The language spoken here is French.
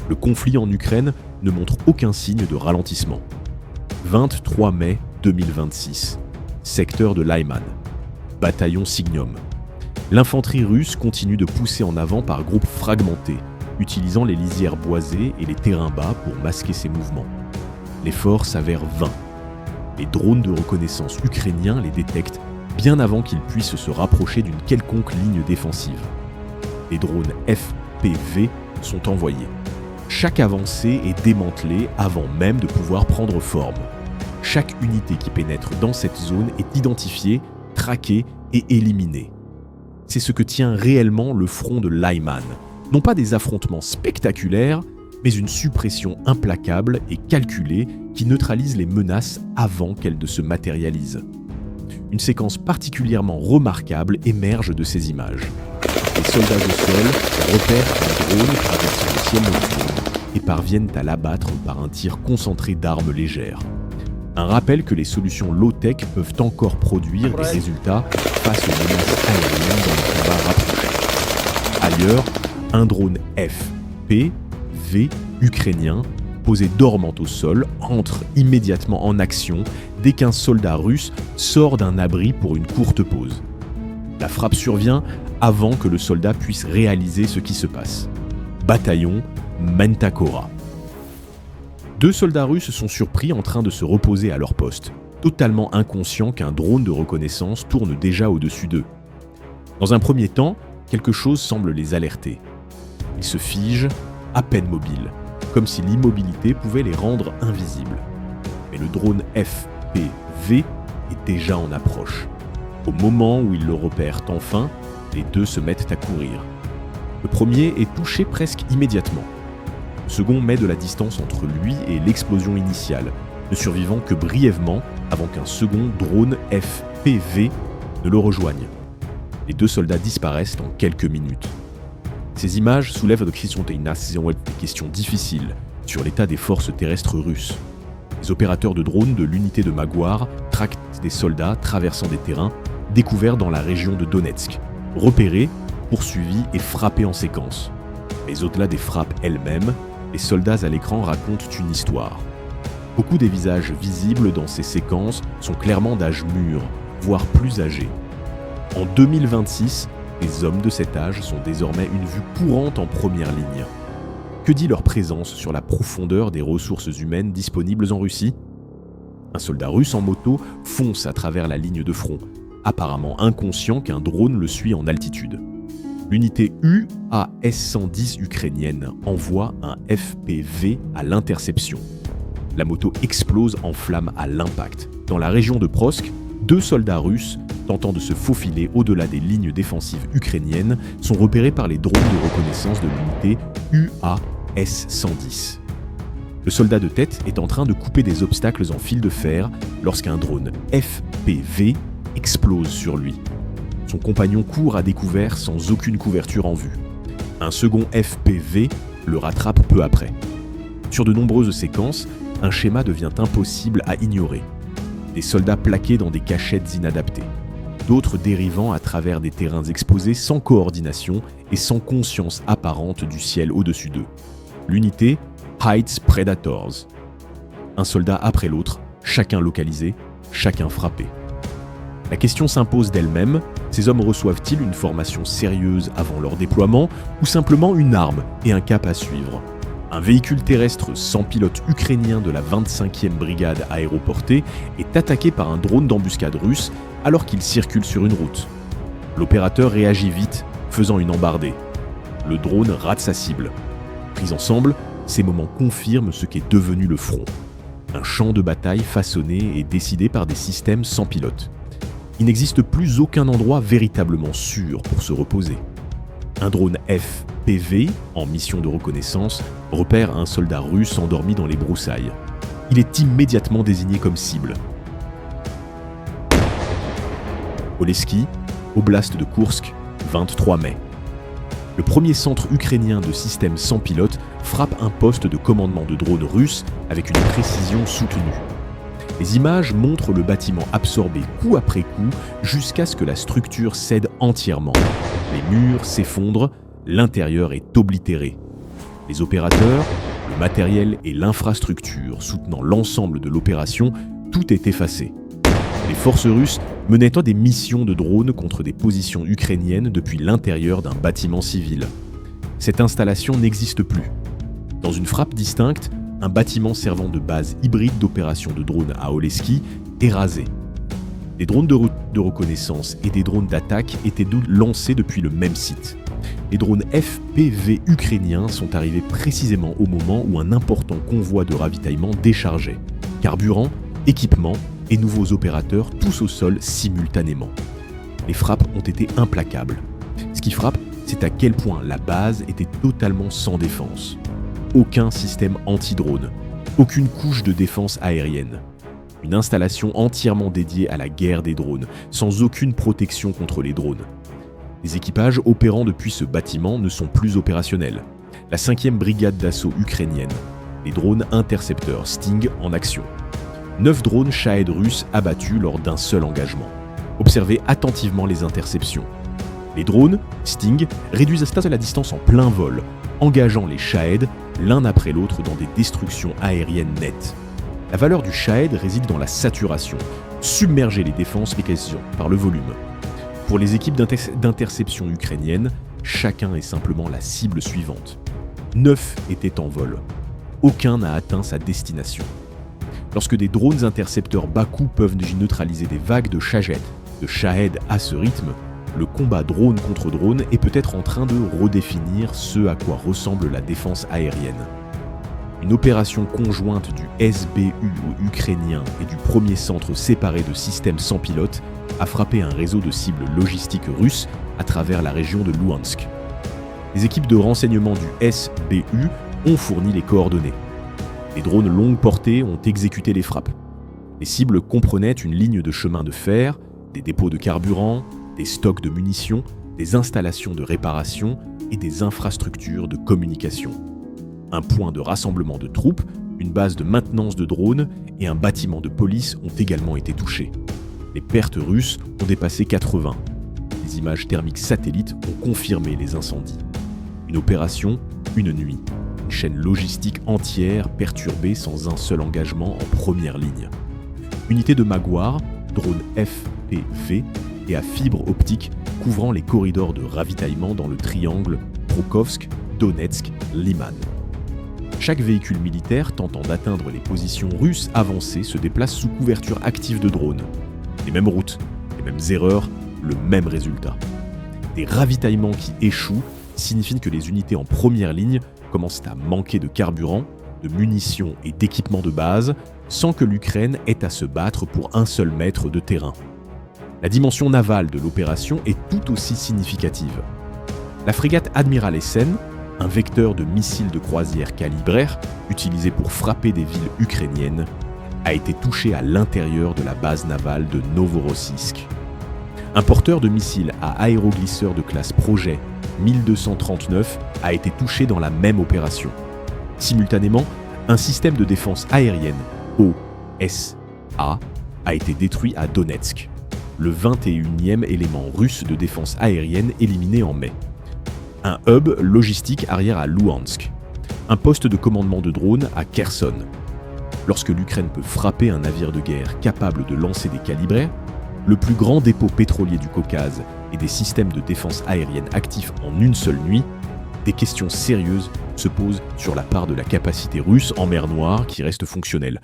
Le conflit en Ukraine ne montre aucun signe de ralentissement. 23 mai 2026, secteur de Lyman, bataillon Signum. L'infanterie russe continue de pousser en avant par groupes fragmentés, utilisant les lisières boisées et les terrains bas pour masquer ses mouvements. L'effort s'avère vain. Les drones de reconnaissance ukrainiens les détectent bien avant qu'ils puissent se rapprocher d'une quelconque ligne défensive. Les drones FPV sont envoyés. Chaque avancée est démantelée avant même de pouvoir prendre forme. Chaque unité qui pénètre dans cette zone est identifiée, traquée et éliminée. C'est ce que tient réellement le front de Lyman. Non pas des affrontements spectaculaires, mais une suppression implacable et calculée qui neutralise les menaces avant qu'elles ne se matérialisent. Une séquence particulièrement remarquable émerge de ces images. Les soldats au sol repèrent un drone traversant le ciel nocturne et parviennent à l'abattre par un tir concentré d'armes légères. Un rappel que les solutions low-tech peuvent encore produire des résultats face aux menaces aériennes dans le combat rapproché. Ailleurs, un drone FPV ukrainien, posé dormant au sol, entre immédiatement en action dès qu'un soldat russe sort d'un abri pour une courte pause. La frappe survient avant que le soldat puisse réaliser ce qui se passe. Bataillon Mentakora. 2 soldats russes sont surpris en train de se reposer à leur poste, totalement inconscients qu'un drone de reconnaissance tourne déjà au-dessus d'eux. Dans un premier temps, quelque chose semble les alerter. Ils se figent, à peine mobiles, comme si l'immobilité pouvait les rendre invisibles. Mais le drone FPV est déjà en approche. Au moment où ils le repèrent enfin, les 2 se mettent à courir. Le premier est touché presque immédiatement. Le second met de la distance entre lui et l'explosion initiale, ne survivant que brièvement avant qu'un second drone FPV ne le rejoigne. Les 2 soldats disparaissent en quelques minutes. Ces images soulèvent des questions difficiles sur l'état des forces terrestres russes. Les opérateurs de drones de l'unité de Maguar traquent des soldats traversant des terrains découverts dans la région de Donetsk, repérés, poursuivis et frappés en séquence. Mais au-delà des frappes elles-mêmes, les soldats à l'écran racontent une histoire. Beaucoup des visages visibles dans ces séquences sont clairement d'âge mûr, voire plus âgés. En 2026, les hommes de cet âge sont désormais une vue courante en première ligne. Que dit leur présence sur la profondeur des ressources humaines disponibles en Russie ? Un soldat russe en moto fonce à travers la ligne de front, apparemment inconscient qu'un drone le suit en altitude. L'unité UAS-110 ukrainienne envoie un FPV à l'interception. La moto explose en flammes à l'impact. Dans la région de Prosk, 2 soldats russes, tentant de se faufiler au-delà des lignes défensives ukrainiennes, sont repérés par les drones de reconnaissance de l'unité UAS-110. Le soldat de tête est en train de couper des obstacles en fil de fer lorsqu'un drone FPV explose sur lui. Son compagnon court à découvert sans aucune couverture en vue. Un second FPV le rattrape peu après. Sur de nombreuses séquences, un schéma devient impossible à ignorer. Des soldats plaqués dans des cachettes inadaptées. D'autres dérivant à travers des terrains exposés sans coordination et sans conscience apparente du ciel au-dessus d'eux. L'unité Heights Predators. Un soldat après l'autre, chacun localisé, chacun frappé. La question s'impose d'elle-même, ces hommes reçoivent-ils une formation sérieuse avant leur déploiement ou simplement une arme et un cap à suivre ? Un véhicule terrestre sans pilote ukrainien de la 25e brigade aéroportée est attaqué par un drone d'embuscade russe alors qu'il circule sur une route. L'opérateur réagit vite, faisant une embardée. Le drone rate sa cible. Pris ensemble, ces moments confirment ce qu'est devenu le front. Un champ de bataille façonné et décidé par des systèmes sans pilote. Il n'existe plus aucun endroit véritablement sûr pour se reposer. Un drone FPV, en mission de reconnaissance, repère un soldat russe endormi dans les broussailles. Il est immédiatement désigné comme cible. Oleski, Oblast de Koursk, 23 mai. Le premier centre ukrainien de systèmes sans pilote frappe un poste de commandement de drones russe avec une précision soutenue. Les images montrent le bâtiment absorbé coup après coup jusqu'à ce que la structure cède entièrement. Les murs s'effondrent, l'intérieur est oblitéré. Les opérateurs, le matériel et l'infrastructure soutenant l'ensemble de l'opération, tout est effacé. Les forces russes menaient des missions de drones contre des positions ukrainiennes depuis l'intérieur d'un bâtiment civil. Cette installation n'existe plus. Dans une frappe distincte, un bâtiment servant de base hybride d'opération de drones à Oleski est rasé. Des drones de reconnaissance et des drones d'attaque étaient lancés depuis le même site. Les drones FPV ukrainiens sont arrivés précisément au moment où un important convoi de ravitaillement déchargeait. Carburant, équipement et nouveaux opérateurs tous au sol simultanément. Les frappes ont été implacables. Ce qui frappe, c'est à quel point la base était totalement sans défense. Aucun système anti-drone, aucune couche de défense aérienne. Une installation entièrement dédiée à la guerre des drones, sans aucune protection contre les drones. Les équipages opérant depuis ce bâtiment ne sont plus opérationnels. La 5e brigade d'assaut ukrainienne, les drones intercepteurs Sting en action. 9 drones Shahed russes abattus lors d'un seul engagement. Observez attentivement les interceptions. Les drones, Sting, réduisent la distance en plein vol, engageant les Shahed l'un après l'autre dans des destructions aériennes nettes. La valeur du Shahed réside dans la saturation, submerger les défenses par le volume. Pour les équipes d'interception ukrainiennes, chacun est simplement la cible suivante. 9 étaient en vol. Aucun n'a atteint sa destination. Lorsque des drones intercepteurs bas coût peuvent neutraliser des vagues de Shahed à ce rythme, le combat drone contre drone est peut-être en train de redéfinir ce à quoi ressemble la défense aérienne. Une opération conjointe du SBU ukrainien et du premier centre séparé de systèmes sans pilote a frappé un réseau de cibles logistiques russes à travers la région de Luhansk. Les équipes de renseignement du SBU ont fourni les coordonnées. Les drones longue portée ont exécuté les frappes. Les cibles comprenaient une ligne de chemin de fer, des dépôts de carburant, des stocks de munitions, des installations de réparation et des infrastructures de communication. Un point de rassemblement de troupes, une base de maintenance de drones et un bâtiment de police ont également été touchés. Les pertes russes ont dépassé 80. Les images thermiques satellites ont confirmé les incendies. Une opération, une nuit. Une chaîne logistique entière perturbée sans un seul engagement en première ligne. Unité de Magwar, drone FPV et à fibre optique couvrant les corridors de ravitaillement dans le triangle Prokhovsk, Donetsk, Liman. Chaque véhicule militaire tentant d'atteindre les positions russes avancées se déplace sous couverture active de drones. Les mêmes routes, les mêmes erreurs, le même résultat. Des ravitaillements qui échouent signifient que les unités en première ligne commencent à manquer de carburant, de munitions et d'équipements de base, sans que l'Ukraine ait à se battre pour un seul mètre de terrain. La dimension navale de l'opération est tout aussi significative. La frégate Admiral Essen, un vecteur de missiles de croisière calibraire utilisé pour frapper des villes ukrainiennes, a été touché à l'intérieur de la base navale de Novorossiysk. Un porteur de missiles à aéroglisseur de classe Projet 1239 a été touché dans la même opération. Simultanément, un système de défense aérienne OSA a été détruit à Donetsk, le 21e élément russe de défense aérienne éliminé en mai. Un hub logistique arrière à Luhansk, un poste de commandement de drones à Kherson. Lorsque l'Ukraine peut frapper un navire de guerre capable de lancer des calibrés, le plus grand dépôt pétrolier du Caucase et des systèmes de défense aérienne actifs en une seule nuit, des questions sérieuses se posent sur la part de la capacité russe en mer Noire qui reste fonctionnelle.